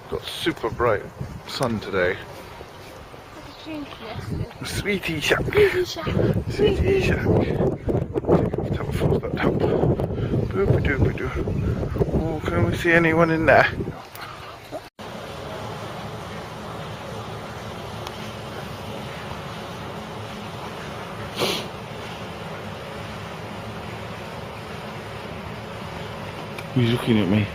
Got super bright sun today. Sweetie shack. Sweetie shack. Telephone's not up. Boopy doopy doo. Oh, can we see anyone in there? He's looking at me.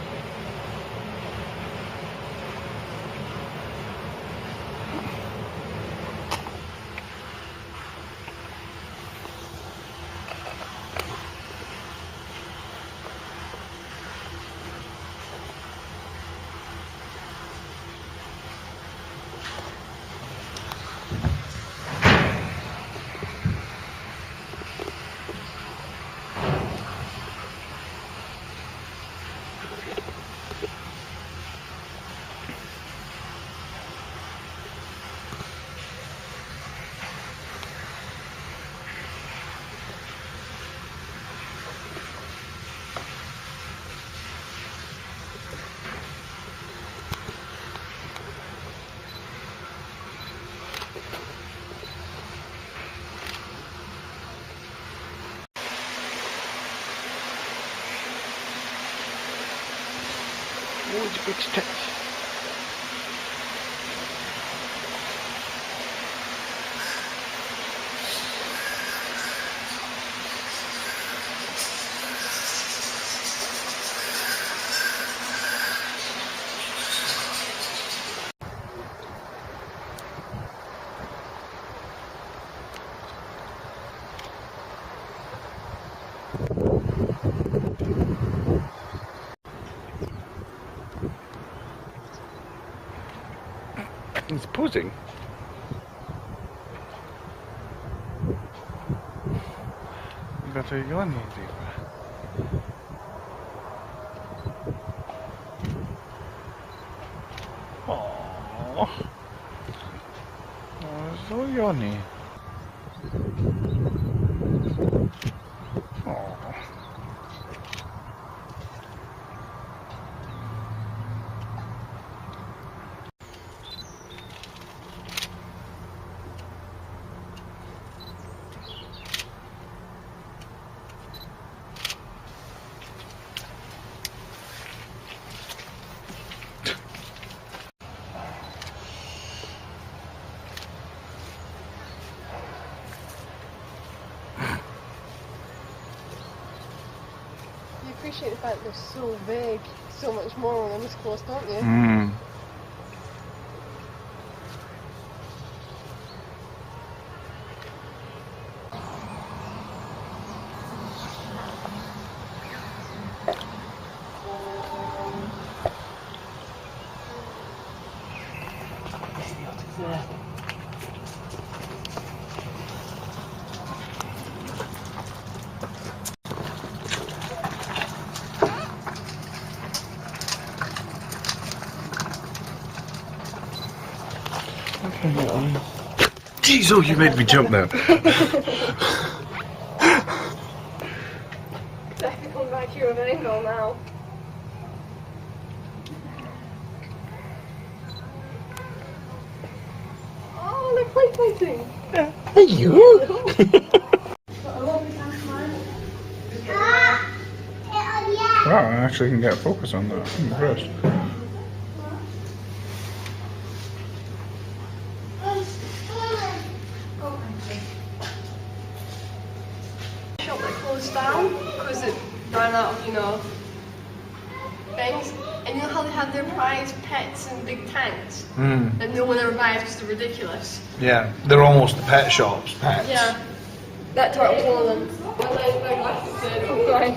Oh, it's a big step. He's posing. You better go on here, Zebra. Aww. Oh, so yawny. Aww. You appreciate the fact they're so big, so much more when they're this close, don't you? Mm. Jeez, oh, you made me jump now. Definitely come back here with an angle now. Oh, they're play fighting. Yeah. Hey, you. Wow, I actually can get focus on that. I'm impressed. Shop that closed down because it ran out of, you know, things. And you know how they have their prize pets in big tanks? Mm. And no one ever buys because they're ridiculous. Yeah, they're almost the pet shops, pets. Yeah. That turtle was one of them. Oh, sorry.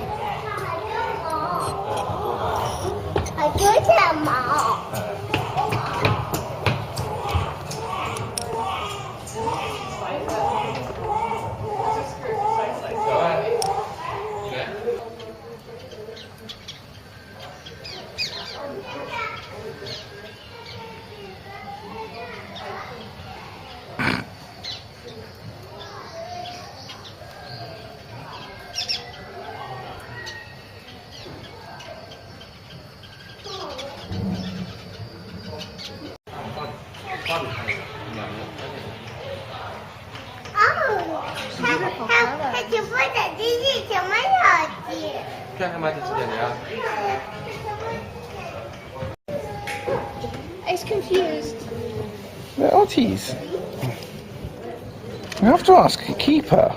It's confused. They're Otties. We have to ask a keeper.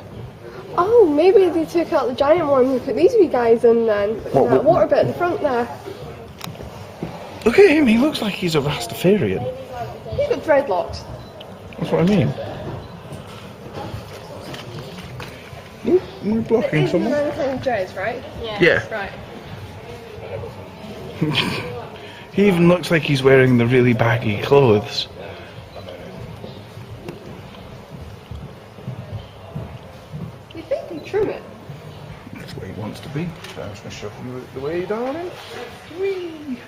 Oh, maybe they took out the giant one and put these wee guys in then. That water bit in the front there. Look at him, he looks like he's a Rastafarian. He's got dreadlocks. That's what I mean. Ooh, we're blocking someone. It's kind of dreads, right? Yeah. Right. He even looks like he's wearing the really baggy clothes. You think they trim it? That's where he wants to be. So I'm just going to shove you out the way, darling. Whee!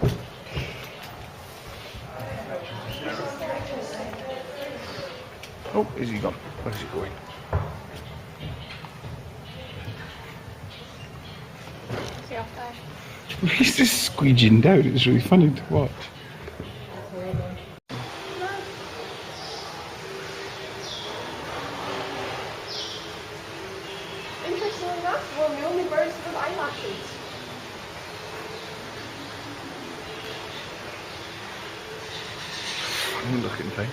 Oh, is he gone? Where's he going? See off there. He's just squeegeing down. It's really funny to watch. Interestingly enough, one of the only birds with eyelashes. Funny looking thing.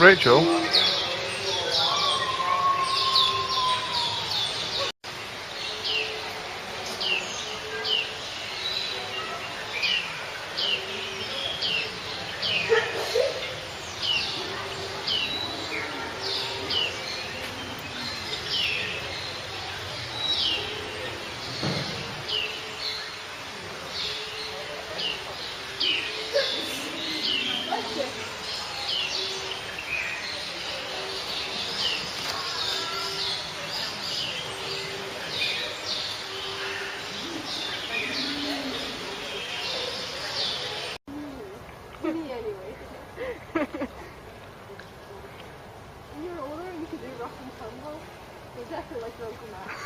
Rachel? Anyway. When you're older and you could do rough and tumble, you're definitely like Uncle Matt.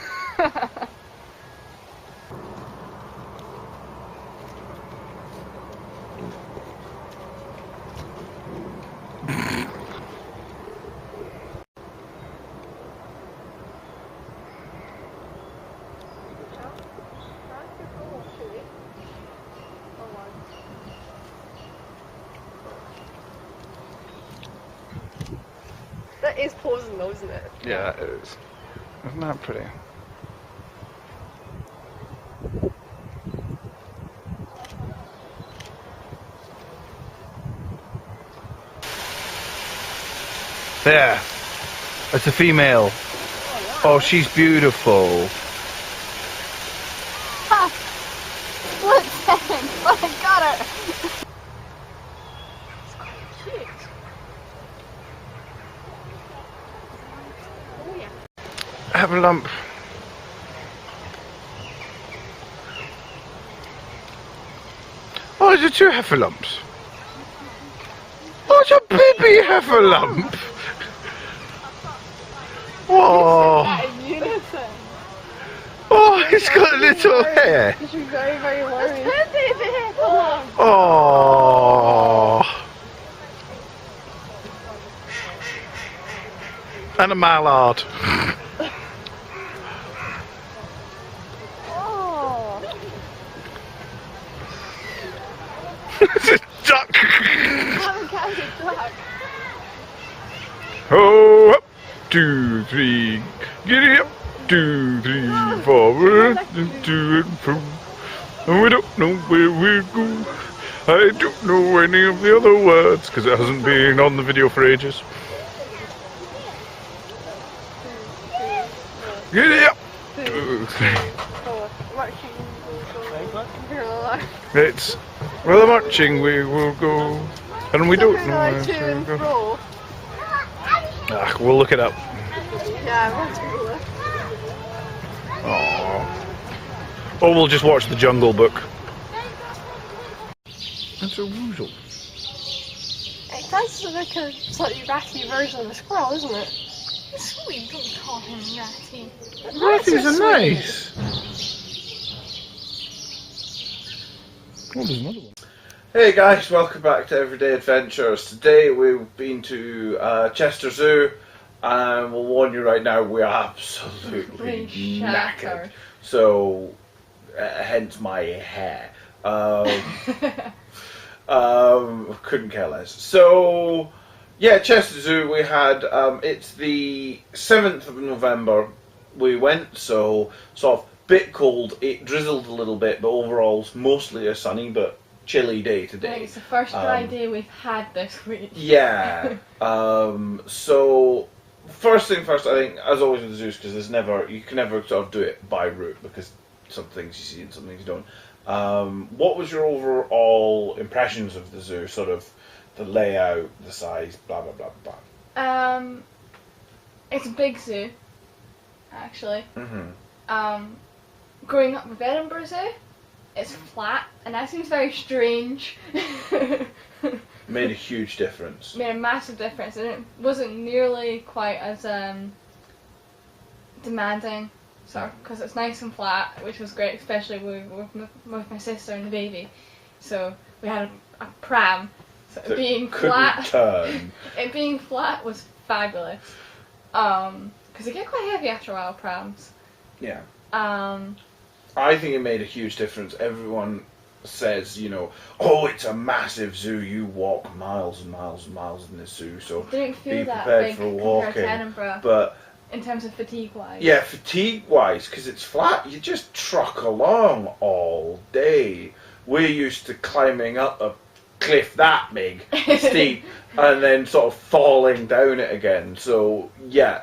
That is posing though, isn't it? Yeah, it is. Isn't that pretty? There. It's a female. Oh, she's beautiful. Ha! Split second, but I got her! It's quite cute. Oh yeah. Have a lump. Oh, is it two heifer lumps? Oh, it's a baby heifer lump. Oh, In unison. oh, it's got little hair. You should be very, very worried. Oh, and a mallard. Oh. It's a duck. Haven't counted duck. Oh, up, 2, 3, giddy up, 2, 3, forward, and to and fro. And we don't know where we go. I don't know any of the other words because it hasn't been on the video for ages. Giddy up! 2, 2, 3, 4. Marching will go. Here, Lola. It's with the marching we will go, and we don't know where To to and go. fro. Ah, we'll look it up. Yeah, I want to look. Aww. Or we'll just watch the Jungle Book. That's a woozle. It does look like a slightly ratty version of a squirrel, isn't it? Sweet, don't call him Ratty. Ratties are sweet. nice. Oh, there's another one. Hey guys, welcome back to Everyday Adventures. Today we've been to Chester Zoo, and we'll warn you right now, we are absolutely knackered. So, hence my hair. Couldn't care less. So, yeah, Chester Zoo, we had, it's the 7th of November we went, so sort of bit cold, it drizzled a little bit, but overall it's mostly a sunny but chilly day I today. think it's the first dry day we've had this week. Yeah. So first thing first, I think, as always with the zoos, because you can never sort of do it by route, because some things you see and some things you don't. What was your overall impressions of the zoo? Sort of the layout, the size, blah blah blah blah. It's a big zoo, actually. Mhm. Growing up with Edinburgh Zoo, it's flat, and that seems very strange. Made a huge difference. Made a massive difference, and it wasn't nearly quite as demanding, sort of, because it's nice and flat, which was great, especially with my sister and the baby. So we had a pram, so That being couldn't flat. turn. It being flat was fabulous, because they get quite heavy after a while, prams. Yeah. I think it made a huge difference. Everyone says, oh, it's a massive zoo. You walk miles and miles and miles in this zoo, so didn't feel be that prepared big for compared walking. to Edinburgh, But in terms of fatigue-wise. yeah, fatigue-wise, because it's flat, you just truck along all day. We're used to climbing up a cliff that big, steep, and then sort of falling down it again. So yeah,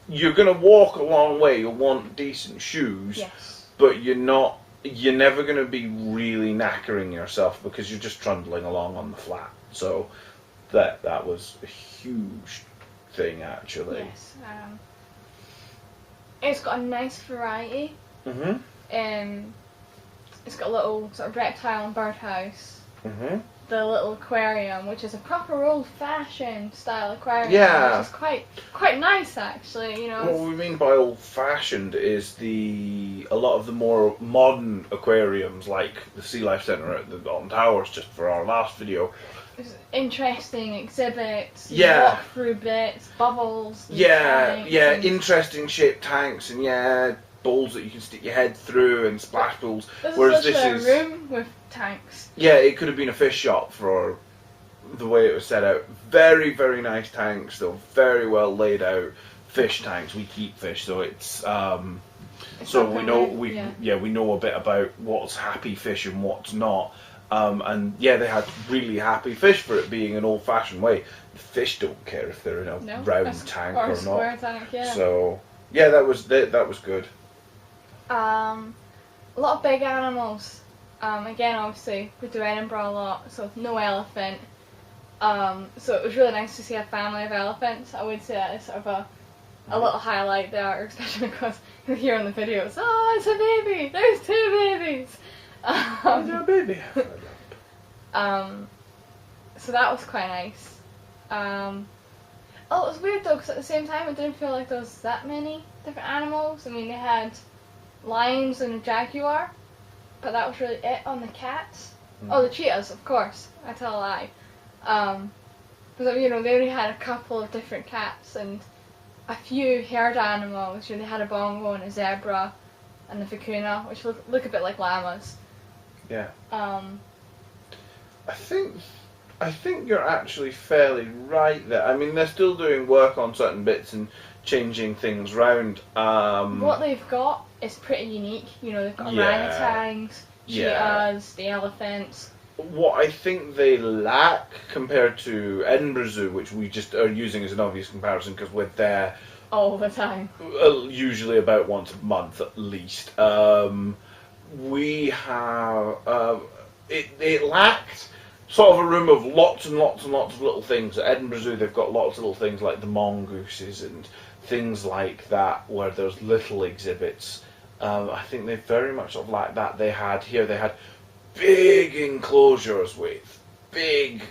you're gonna walk a long way. You'll want decent shoes. Yes. But you're never going to be really knackering yourself because you're just trundling along on the flat. So that was a huge thing, actually. Yes. It's got a nice variety. Mhm. It's got a little sort of reptile and birdhouse. Mhm. The little aquarium, which is a proper old-fashioned style aquarium. Yeah. Which is quite nice, actually. What we mean by old-fashioned is a lot of the more modern aquariums, like the Sea Life Centre at the Alton Towers, just for our last video. It's interesting exhibits. Yeah. Walk through bits, bubbles. And Yeah, tanks yeah, and- interesting shaped tanks, and yeah, bowls that you can stick your head through, and splash pools. This Whereas is this just a is room with tanks. Yeah, it could have been a fish shop for the way it was set out. Very, very nice tanks, though. Very well laid out fish tanks. We keep fish, so it's so we know we know a bit about what's happy fish and what's not. And yeah, they had really happy fish for it being an old-fashioned way. The fish don't care if they're in a round tank or or a square not. tank, yeah. So yeah, that was good. A lot of big animals. Again, obviously, we do Edinburgh a lot, so no elephant. So it was really nice to see a family of elephants. I would say that is sort of a little highlight there, especially because here on the videos, oh, it's a baby! There's 2 babies! A baby. So that was quite nice. It was weird though, because at the same time it didn't feel like there was that many different animals. I mean, they had lions and a jaguar, but that was really it on the cats. Oh, the cheetahs, of course. I tell a lie. Because they only had a couple of different cats and a few herd animals. They had a bongo and a zebra and a vicuna, which look a bit like llamas. Yeah. I I think you're actually fairly right there. I mean, they're still doing work on certain bits and changing things round. What they've got is pretty unique. They've got orangutans, cheetahs, the elephants. What I think they lack compared to Edinburgh Zoo, which we just are using as an obvious comparison because we're there all the time. Usually about once a month at least. We have it lacked sort of a room of lots and lots and lots of little things. At Edinburgh Zoo, they've got lots of little things like the mongooses and things like that, where there's little exhibits. I think they very much sort of lacked that. They had big enclosures with big,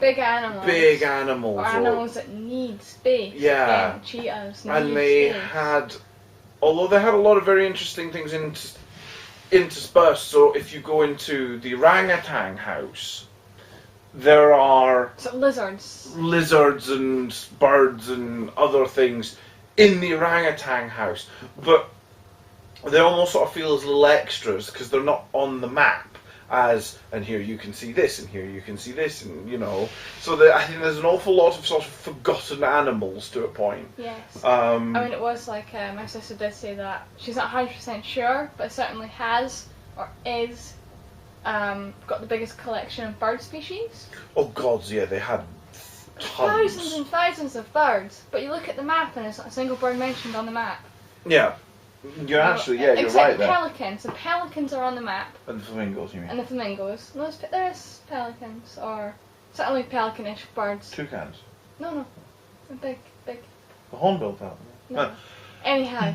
Big animals. big animals. Or animals that need space. Yeah. Again, cheetahs need And they space. had, although they had a lot of very interesting things interspersed. So if you go into the orangutan house, there are So lizards. lizards and birds and other things in the orangutan house, but they almost sort of feel as little extras because they're not on the map. And here you can see this, and here you can see this, and So I think there's an awful lot of sort of forgotten animals to a point. Yes. I It was like my sister did say that she's not 100% sure, but certainly has or is got the biggest collection of bird species. Oh gods, yeah, they had Thousands tons. and thousands of birds, but you look at the map and there's not a single bird mentioned on the map. Yeah, you're you're Except right there. pelicans. The pelicans are on the map, And the flamingos, you mean? and the flamingos. No, there's pelicans, or certainly pelicanish birds. Toucans. No, a big. The hornbill pelican. No. Anyhow,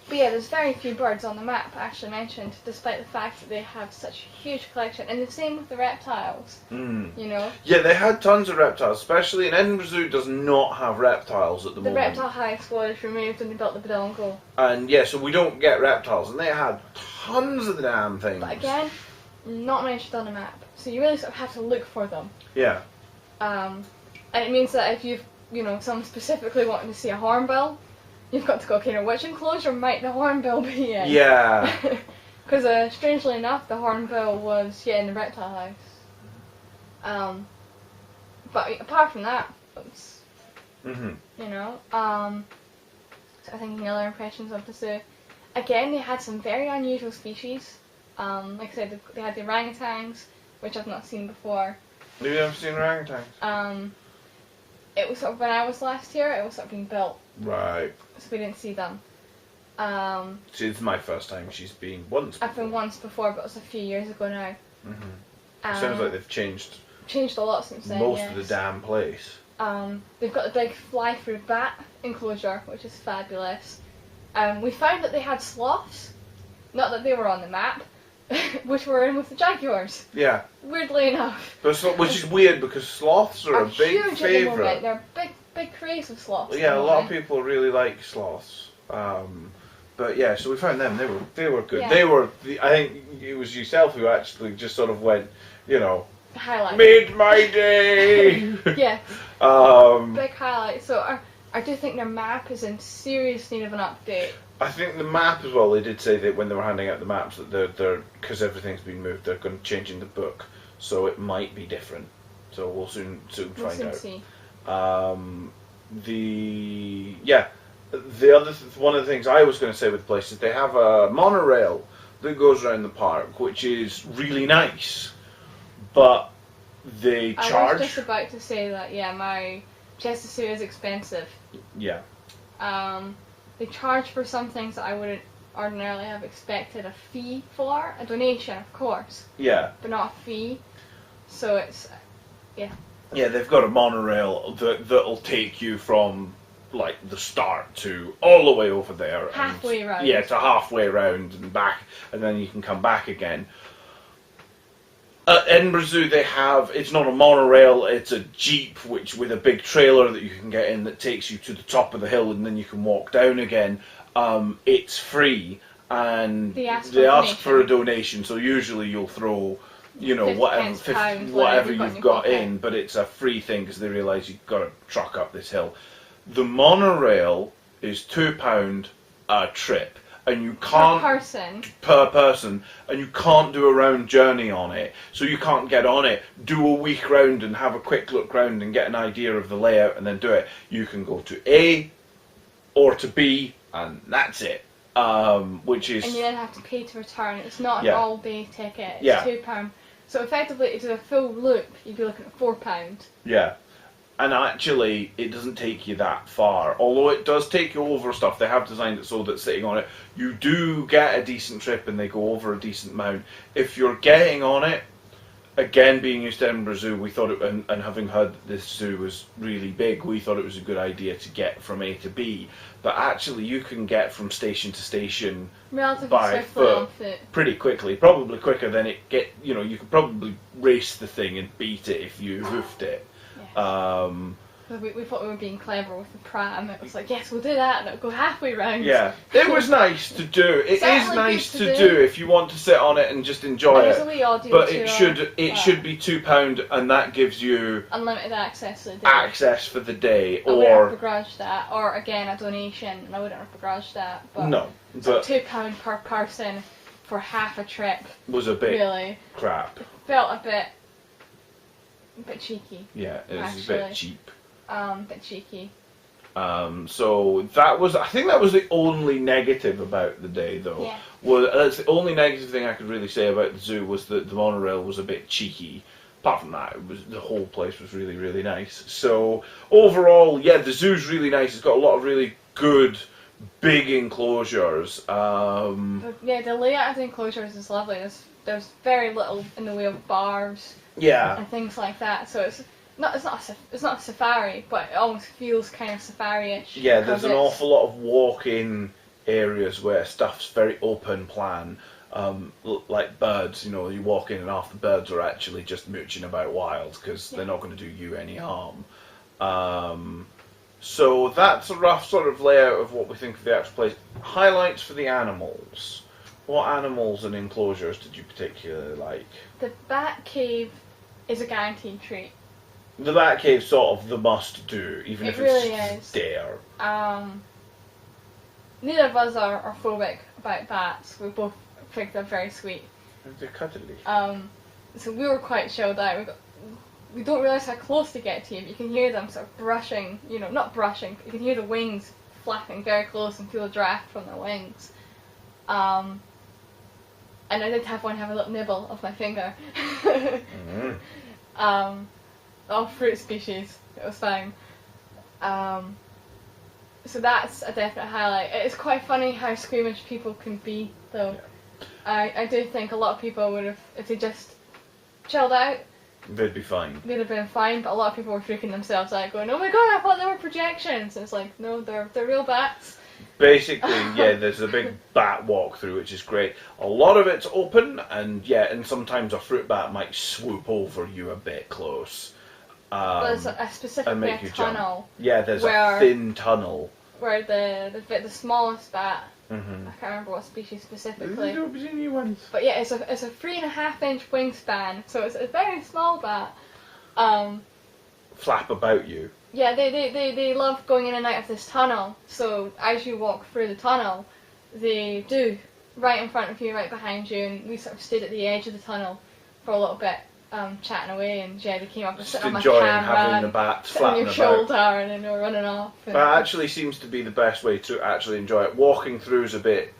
but yeah, there's very few birds on the map actually mentioned, despite the fact that they have such a huge collection. And the same with the reptiles. Yeah, they had tons of reptiles, especially in Edinburgh Zoo does not have reptiles at the The moment. reptile house was removed when they built the Badongo. And yeah, so we don't get reptiles, and they had tons of the damn things. But again, not mentioned on the map. So you really sort of have to look for them. Yeah. And it means that if you've, someone specifically wanting to see a hornbill, you've got to go, okay, now which enclosure might the hornbill be in? Yeah. Because strangely enough, the hornbill was in the reptile house. But apart from that, it's, Mhm. so I think other impressions of the zoo. Again, they had some very unusual species. Like I said, they had the orangutans, which I've not seen before. Have you ever seen orangutans? It was sort of, when I was last here, it was sort of being built, Right. so we didn't see them. See, it's my first time. She's been once. I've been once before, but it was a few years ago now. Sounds like they've changed Changed a lot since then. most yes. of the damn place. They've got the big fly-through bat enclosure, which is fabulous. We found that they had sloths, not that they were on the map, which were in with the jaguars. Yeah. Weirdly enough. But which is weird because sloths are a big huge at the moment. favourite. They're big craze of sloths. Yeah, at a the lot of moment. people really like sloths. But yeah, so we found them. They were good. Yeah. They were. I think it was yourself who actually just sort of went, Highlight. made my day. Yeah, um, big highlight. So I do think their map is in serious need of an update. I think the map as well. They did say that when they were handing out the maps that they're because everything's been moved, they're going to change in the book, so it might be different. So we'll soon We'll find soon out. see. The other one of the things I was going to say with the place is they have a monorail that goes around the park, which is really nice, but they I was charge. just about to say that. Yeah, my Chester Zoo is expensive. Yeah, They charge for some things that I wouldn't ordinarily have expected a fee for. A donation, of course, yeah, but not a fee. So it's yeah. They've got a monorail that'll take you from like the start to all the way over there. halfway round. Yeah, to halfway round and back, and then you can come back again. At Edinburgh Zoo, it's not a monorail, it's a jeep with a big trailer that you can get in that takes you to the top of the hill and then you can walk down again. It's free, and They ask for a donation, so usually you'll throw, £50, whatever whatever you've got in, but it's a free thing because they realise you've got to truck up this hill. The monorail is £2 a trip, and you can't per person, and you can't do a round journey on it. So you can't get on it, do a week round, and have a quick look round and get an idea of the layout, and then do it. You can go to A or to B, and that's it. Which is And you then have to pay to return. It's not Yeah. an all-day ticket. It's Yeah. £2. So effectively, to do a full loop, you'd be looking at £4. yeah. And actually, it doesn't take you that far. Although it does take you over stuff. They have designed it so that sitting on it, you do get a decent trip and they go over a decent amount. If you're getting on it, again, being used to Edinburgh Zoo, we thought, and having heard that this zoo was really big, we thought it was a good idea to get from A to B. But actually, you can get from station to station Relatively by swiftly on foot foot. pretty quickly. Probably quicker than you could probably race the thing and beat it if you hoofed it. Yes. We thought we were being clever with the pram. It was like, yes, we'll do that, and it'll go halfway round. Yeah, it was nice to do. It is Certainly nice good to to do. do if you want to sit on it and just enjoy There's a it. wee audio But to it our- should be £2, and that gives you unlimited access to the day. access for the day. I wouldn't have Or begrudged that, or again a donation, and I wouldn't have begrudged that. But no, so but £2 per person for half a trip was a bit really crap. felt a bit cheeky. Yeah, it was a Actually. bit cheap. Bit cheeky. So I think that was the only negative about the day, though. Yeah. Well, that's the only negative thing I could really say about the zoo was that the monorail was a bit cheeky. Apart from that, the whole place was really, really nice. So overall, yeah, the zoo's really nice. It's got a lot of really good, big enclosures. Yeah, the layout of the enclosures is lovely. There's very little in the way of bars Yeah, and things like that. So it's not a safari, but it almost feels kind of safari-ish. yeah. because There's an it's- awful lot of walk-in areas where stuff's very open plan. Like birds, you walk in and half the birds are actually just mooching about wild because they're not going to do you any harm. So that's a rough sort of layout of what we think of the actual place. Highlights for the animals. What animals and enclosures did you particularly like? The Bat Cave is a guaranteed treat. The Batcave's sort of the must-do, even It if really it's is. there. Neither of us are phobic about bats. We both think they're very sweet. They're cuddly. So we were quite chilled out. We don't realise how close they get to you, but you can hear them sort of brushing, not brushing, but you can hear the wings flapping very close and feel the draft from their wings. And I did have one have a little nibble of my finger. All fruit species, it was fine. So that's a definite highlight. It's quite funny how squeamish people can be, though. I do think a lot of people would have, if they just chilled out, They'd be fine. they'd have been fine, but a lot of people were freaking themselves out, going, oh my god, I thought they were projections! And it's like, no, they're real bats. Basically, yeah, there's a big bat walkthrough, which is great. A lot of it's open, and sometimes a fruit bat might swoop over you a bit close. There's And specifically make a you jump. tunnel Yeah, there's where- a thin tunnel. where the smallest bat, Mm-hmm. I can't remember what species specifically, New ones. but yeah, it's a 3.5-inch wingspan, so it's a very small bat. Flap about you. Yeah, they love going in and out of this tunnel, so as you walk through the tunnel, they do, right in front of you, right behind you, and we sort of stood at the edge of the tunnel for a little bit, chatting away, and yeah, they came up and Just sitting on my enjoying camera, having the and bats sitting on flapping your about. shoulder, and then they were running off. And That actually seems to be the best way to actually enjoy it. Walking through is a bit...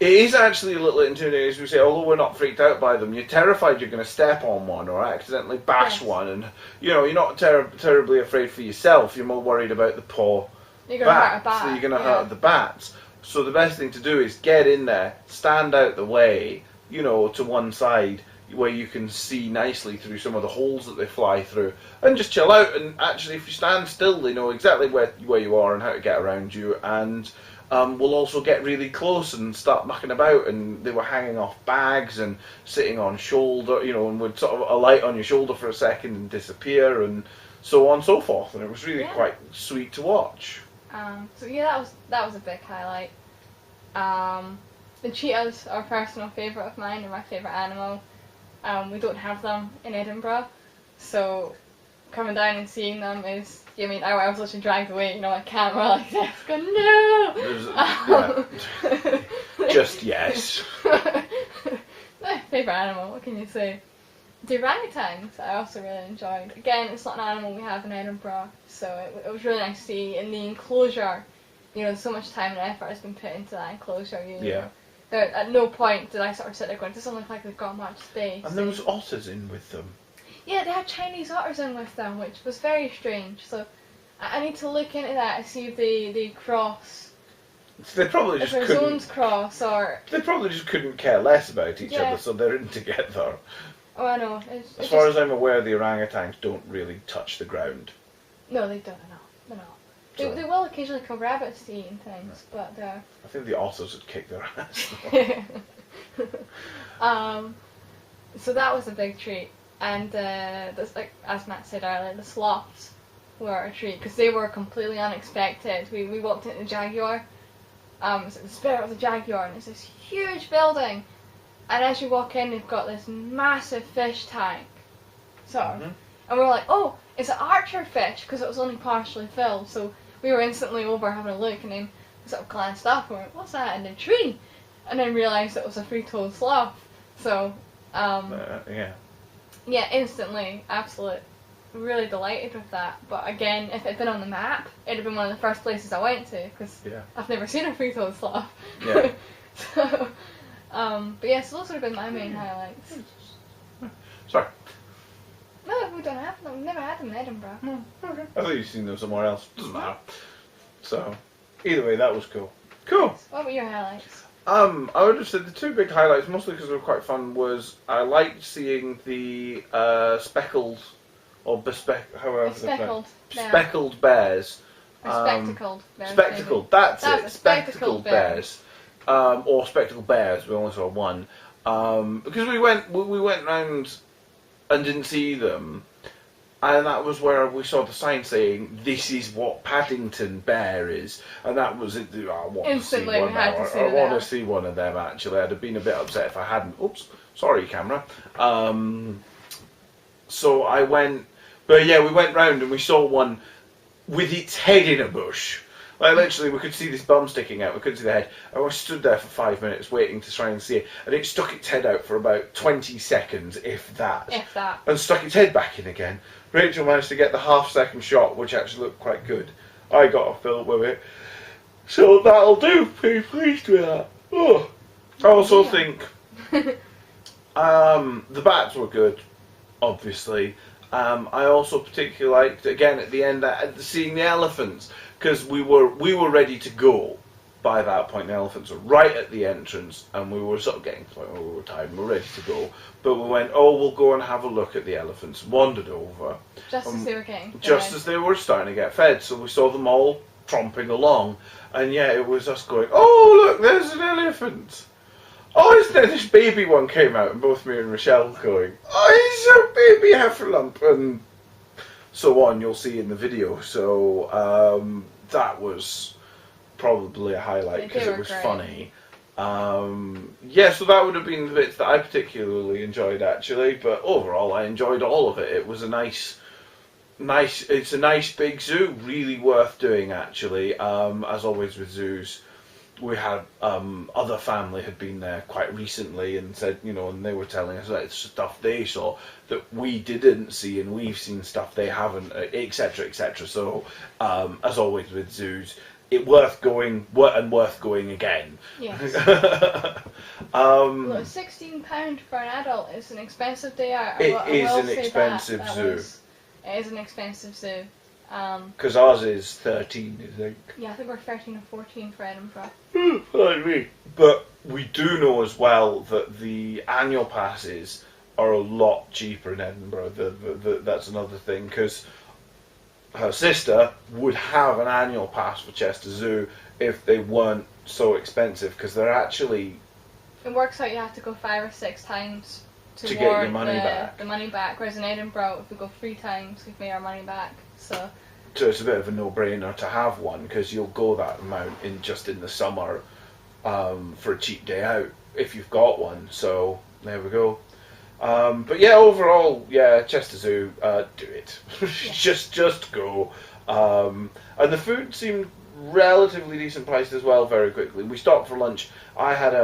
It is actually a little intimidating, as we say, although we're not freaked out by them. You're terrified you're going to step on one or accidentally bash Yes. one, and, you're not terribly afraid for yourself. You're more worried about the poor you're gonna hurt a bats, bat. so you're going to yeah. hurt the bats. So the best thing to do is get in there, stand out the way, to one side, where you can see nicely through some of the holes that they fly through, and just chill out. And actually, if you stand still, they know exactly where you are and how to get around you, and will also get really close and start mucking about. And they were hanging off bags and sitting on shoulder, and would sort of alight on your shoulder for a second and disappear, and so on and so forth. And it was really Yeah. quite sweet to watch. So yeah, that was a big highlight. The cheetahs are a personal favourite of mine. They're my favourite animal. We don't have them in Edinburgh, so coming down and seeing them is, I was literally dragged away, my camera like this, going, no! Yeah. Just yes. My favourite animal, what can you say? The orangutans I also really enjoyed. Again, it's not an animal we have in Edinburgh, so it was really nice to see in the enclosure, so much time and effort has been put into that enclosure. Yeah. At no point did I sort of sit there going, it doesn't look like they've got much space. And there was otters in with them. Yeah, they had Chinese otters in with them, which was very strange. So I need to look into that and see if they cross. They probably If just their couldn't. zones cross, or They probably just couldn't care less about each Yeah. other, so they're in together. oh, I know. As far as I'm aware, the orangutans don't really touch the ground. no, they don't. No. So- They will occasionally kill rabbits to eat and things, but they're. I think the otters would kick their ass. So that was a big treat, and that's like as Matt said earlier, the sloths were a treat because they were completely unexpected. We walked into the Jaguar, it's the spirit of the Jaguar, and it's this huge building, and as you walk in, they've got this massive fish tank, sort of, Mhm. and we were like, oh, it's an archer fish because it was only partially filled, so we were instantly over having a look, and then we sort of glanced up and went, what's that in the tree? And then realised it was a free-toed sloth. So, Yeah. yeah, instantly, absolute, really delighted with that. But again, if it had been on the map, it'd have been one of the first places I went to, because Yeah. I've never seen a free-toed sloth. Yeah. So, but yeah, so those would have been my main highlights. Sorry. No, we don't have them. We've never had them in Edinburgh. Okay. I thought you'd seen them somewhere else. Doesn't matter. So, either way, that was cool. Cool. What were your highlights? I would have said the two big highlights, mostly because they were quite fun, was I liked seeing the speckled, or however Speckled. Yeah. speckled bears. Or spectacled. bears, Spectacled, that's That's it. a spectacled bears. Or spectacled bears, we only saw one. Because we went round and didn't see them. And that was where we saw the sign saying, "This is what Paddington Bear is," and that was it. I want Instantly, to see we one. had to see I want that. to see one of them. Actually, I'd have been a bit upset if I hadn't. Oops, sorry, camera. So I went, but yeah, we went round and we saw one with its head in a bush. Like literally, we could see this bum sticking out. We couldn't see the head. And we stood there for 5 minutes waiting to try and see it, and it stuck its head out for about 20 seconds, if that. If that. And stuck its head back in again. Rachel managed to get the half-second shot, which actually looked quite good. I got a film with it. So that'll do. Pretty pleased with that. Oh. I also think the bats were good, obviously. I also particularly liked, again, at the end, seeing the elephants, because we were ready to go by that point. The elephants were right at the entrance, and we were sort of getting to the point where we were tired and we were ready to go. But we went, oh, we'll go and have a look at the elephants. Wandered over. Just as they were getting Just fed. as they were starting to get fed, so we saw them all tromping along, and yeah, it was us going, oh look, there's an elephant. Oh, isn't it? This baby one came out, and both me and Rochelle going, oh, he's a baby heffalump, and so on. You'll see in the video. So that was probably a highlight They because were it was great. funny. Yeah, so that would have been the bits that I particularly enjoyed actually, but overall I enjoyed all of it. It was a nice, it's a nice big zoo, really worth doing actually. As always with zoos, we had other family had been there quite recently and said, you know, and they were telling us that stuff they saw that we didn't see, and we've seen stuff they haven't, etc., etc. So as always with zoos, it worth going and worth going again. Yes. Um, Look, £16 for an adult is an expensive day out. It I is will an say expensive that. zoo. It is an expensive zoo. Because ours is 13, I think. Yeah, I think we're 13 or 14 for Edinburgh. Pardon me. But we do know as well that the annual passes are a lot cheaper in Edinburgh. That's another thing, because her sister would have an annual pass for Chester Zoo if they weren't so expensive, because they're actually... It works out you have to go 5 or 6 times To get your money back. the money back. Whereas in Edinburgh, if we go 3 times, we've made our money back. So it's a bit of a no-brainer to have one, because you'll go that amount in the summer for a cheap day out if you've got one. So there we go. But yeah, overall, yeah, Chester Zoo, do it. just go. And the food seemed relatively decent priced as well. Very quickly, we stopped for lunch. I had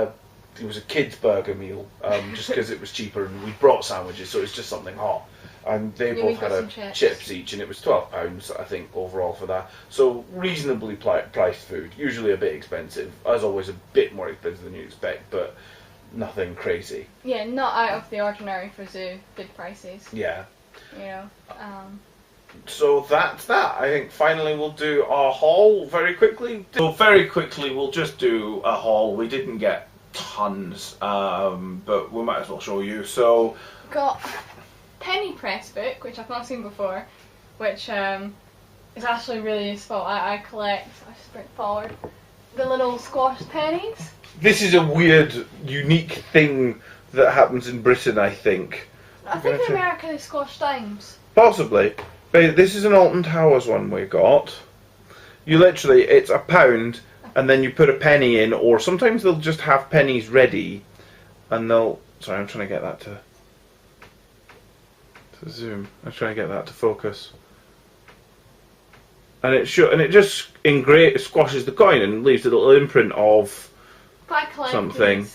it was a kids burger meal, just because it was cheaper, and we brought sandwiches, so it's just something hot. And they Yeah, we both got had some chips each, and it was £12, I think, overall for that. So reasonably priced food. Usually a bit expensive, as always, a bit more expensive than you expect, but nothing crazy. yeah, not out of the ordinary for zoo. Good prices. Yeah. you know. So that's that. I think finally we'll do our haul very quickly. So very quickly we'll just do a haul. We didn't get tons, but we might as well show you. So Got Penny Press book, which I've not seen before, which is actually really useful. I collect, I just bring it forward, the little squash pennies. this is a weird, unique thing that happens in Britain, I think. I think in America they squash dimes. Possibly. But this is an Alton Towers one we got. You literally, it's £1 and then you put a penny in, or sometimes they'll just have pennies ready and they'll... Sorry, I'm trying to get that to zoom. I'm trying to get that to focus. And it just squashes the coin and leaves a little imprint of something.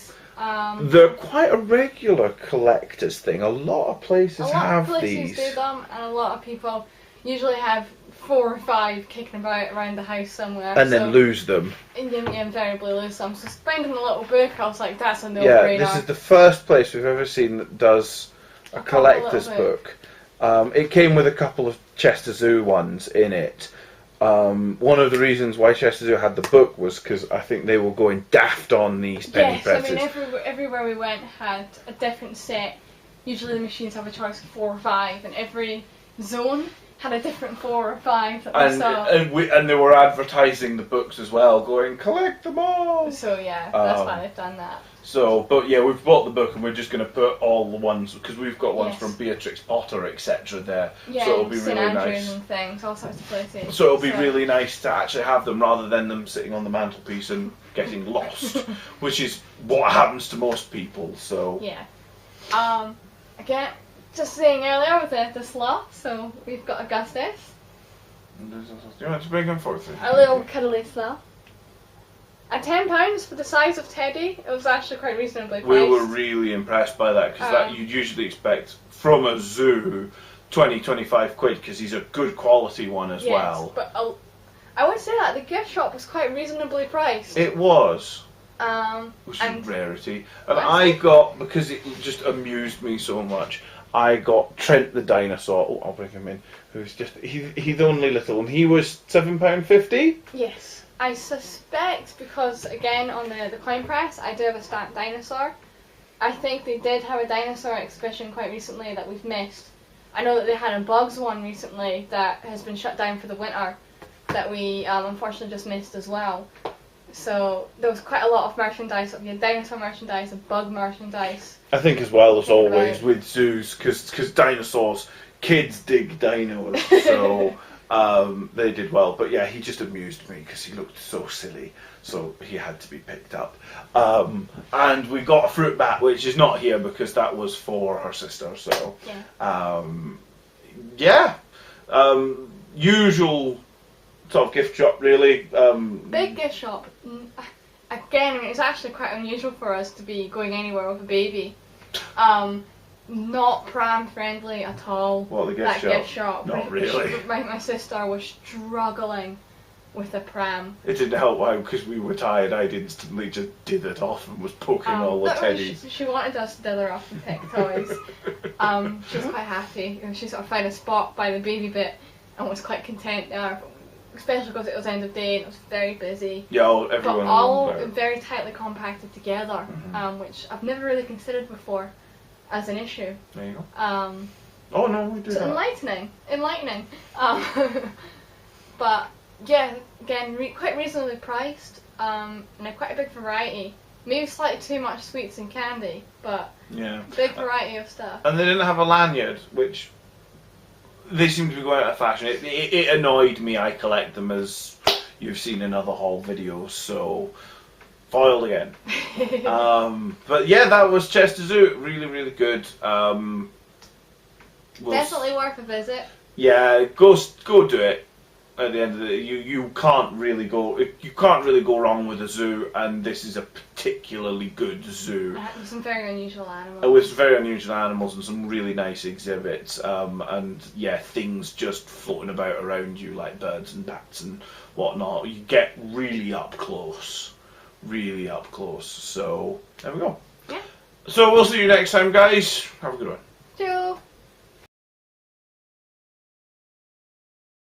They're quite a regular collector's thing. A lot of places have these. Do them, and a lot of people usually have 4 or 5 kicking about around the house somewhere. And then lose them. And you invariably lose them. So finding a little book, I was like, that's a no-brainer. Yeah, this is the first place we've ever seen that does a collector's book. It came with a couple of Chester Zoo ones in it. One of the reasons why Chester Zoo had the book was because I think they were going daft on these penny presses. Yes, I mean everywhere we went had a different set. Usually the machines have a choice of 4 or 5, and every zone had a different 4 or 5 that we saw. And they were advertising the books as well, going collect them all. So yeah, that's why they've done that. So, but yeah, we've bought the book and we're just going to put all the ones, because we've got ones from Beatrix Potter, etc. there. Yeah, so it'll be St. really Andrews nice. And things, all sorts of places. So it'll be really nice to actually have them rather than them sitting on the mantelpiece and getting lost, which is what happens to most people. So yeah. Again, just saying earlier with the sloth, so we've got Augustus. Do you want to bring him forth? A little cuddly sloth. At £10 for the size of Teddy, it was actually quite reasonably priced. We were really impressed by that, because that you'd usually expect from a zoo 20-25 quid, because he's a good quality one as well. But I would say that the gift shop was quite reasonably priced. It was. Which is a rarity. And I got, because it just amused me so much, I got Trent the dinosaur. Oh, I'll bring him in. Who's just he's only little, and he was £7.50. Yes. I suspect, because again on the coin press I do have a stamped dinosaur. I think they did have a dinosaur exhibition quite recently that we've missed. I know that they had a Bugs one recently that has been shut down for the winter that we unfortunately just missed as well. So there was quite a lot of merchandise. We had dinosaur merchandise and bug merchandise. I think as well as always with zoos, because dinosaurs, kids dig dinos, so they did well. But yeah, he just amused me because he looked so silly, so he had to be picked up. And we got a fruit bat, which is not here because that was for her sister. So usual sort of gift shop, really. Big gift shop. Again, it's actually quite unusual for us to be going anywhere with a baby. Not pram friendly at all. What, the gift shop? Gift shop. Not really. My sister was struggling with a pram. It didn't help because we were tired. I'd instantly just dithered off and was poking all the teddies. She wanted us to dither off and pick toys. She was quite happy. She sort of found a spot by the baby bit and was quite content there. Especially because it was end of day and it was very busy. Yeah, everyone. But all very tightly compacted together, which I've never really considered before as an issue. There you go. Oh no, we do so that. Enlightening. But yeah, again, quite reasonably priced, and quite a big variety. Maybe slightly too much sweets and candy, but big variety of stuff. And they didn't have a lanyard, which they seem to be going out of fashion. It annoyed me. I collect them, as you've seen in other haul videos, so foiled again. But yeah, that was Chester Zoo. Really, really good. Definitely worth a visit. Yeah, go do it. At the end of the day, you can't really go wrong with a zoo, and this is a particularly good zoo. With some very unusual animals. With some very unusual animals and some really nice exhibits, and yeah, things just floating about around you like birds and bats and whatnot. You get really up close. So there we go. Yeah. So we'll see you next time, guys. Have a good one. Ciao.